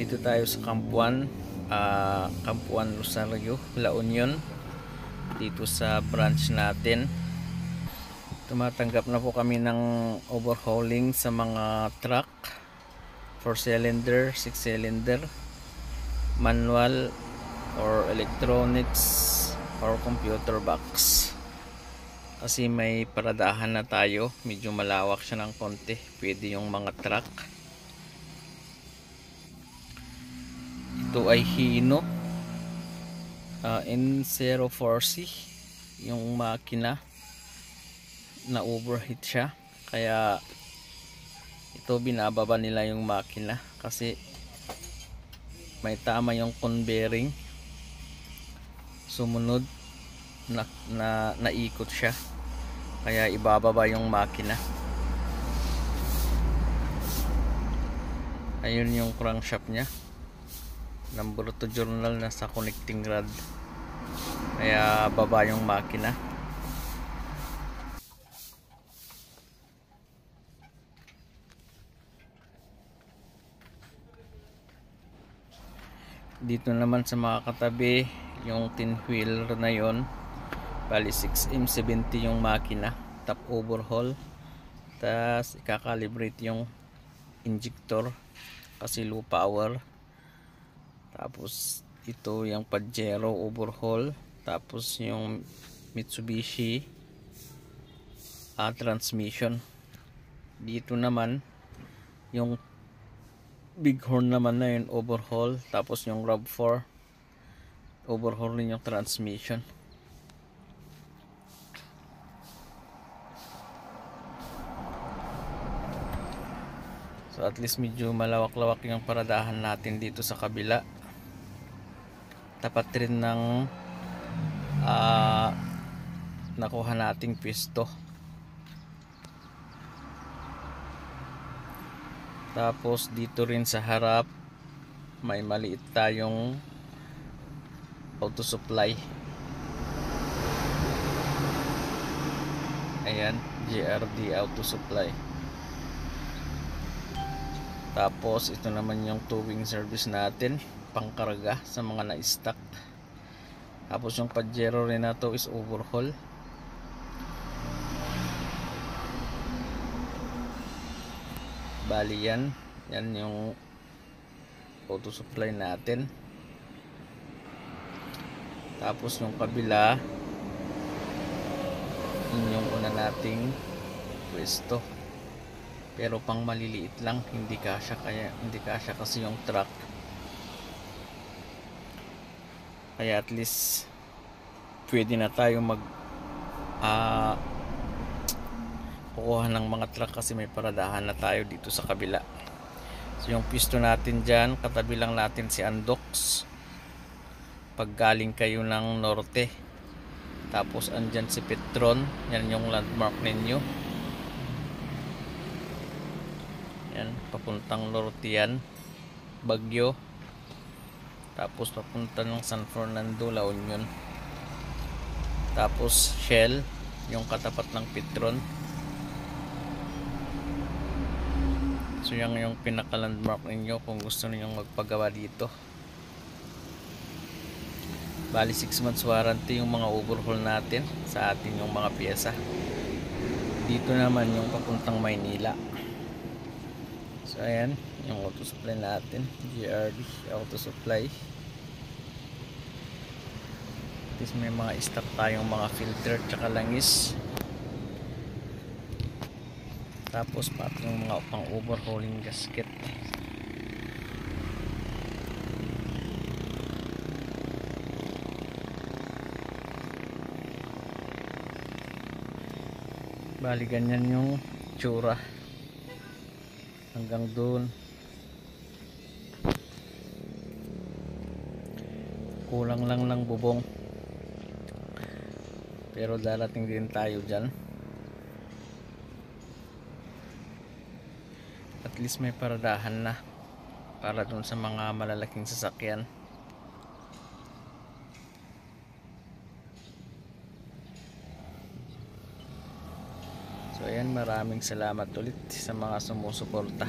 Dito tayo sa Campuan, Campuan Rosario, La Union. Dito sa branch natin. Tumatanggap na po kami ng overhauling sa mga truck, 4 cylinder, 6 cylinder, manual or electronics or computer box. Kasi may paradahan na tayo, medyo malawak siya ng konti, pwede yung mga truck. Ito ay Hino N04C, yung makina na overheat siya, kaya ito binababa nila yung makina kasi may tama yung conveying, sumunod na naikot siya, kaya ibababa yung makina. Ayun yung crankshaft nya, number 2 journal na sa connecting rod, kaya baba yung makina. Dito naman sa mga katabi, yung 10 wheeler na yon, bali 6M70 yung makina, top overhaul, tas ikakalibrate yung injector kasi low power. Tapos ito yung Pajero overhaul, tapos yung Mitsubishi transmission. Dito naman yung Bighorn naman na yun overhaul, tapos yung RAV4 overhaul rin yung transmission. So at least medyo malawak-lawak yung paradahan natin dito sa kabila. Tapat rin ng nakuha nating pwesto. Tapos dito rin sa harap may maliit tayong auto supply. Ayan, GRD auto supply. Tapos ito naman yung towing service natin, pangkarga sa mga na-stock. Tapos yung Pajero rin na to is overhaul. Bali yan yung auto supply natin. Tapos yung kabila, yun yung una nating pwesto, pero pang maliliit lang, hindi kasya, kaya hindi kasya kasi yung truck. Kaya at least pwede na tayo kukuha ng mga truck kasi may paradahan na tayo dito sa kabila. So yung pisto natin dyan, katabi lang natin si Andox pag galing kayo ng norte. Tapos andyan si Petron, yan yung landmark ninyo. Yan, papuntang norte yan, Baguio. Tapos papunta ng San Fernando, La Union. Tapos Shell, yung katapat ng Petron. So yan yung pinaka landmark ninyo kung gusto niyo magpagawa dito. Bali 6 months warranty yung mga overhaul natin sa atin yung mga piyesa. Dito naman yung papuntang Maynila. So ayan yung auto supply natin, GRD auto supply. At least may mga stock tayong mga filter tsaka langis. Tapos pati yung mga pang overhauling gasket. Bali ganyan yung tsura hanggang doon. Kulang lang ng bubong, pero darating din tayo dyan. At least may paradahan na para dun sa mga malalaking sasakyan. So ayan, maraming salamat ulit sa mga sumusuporta.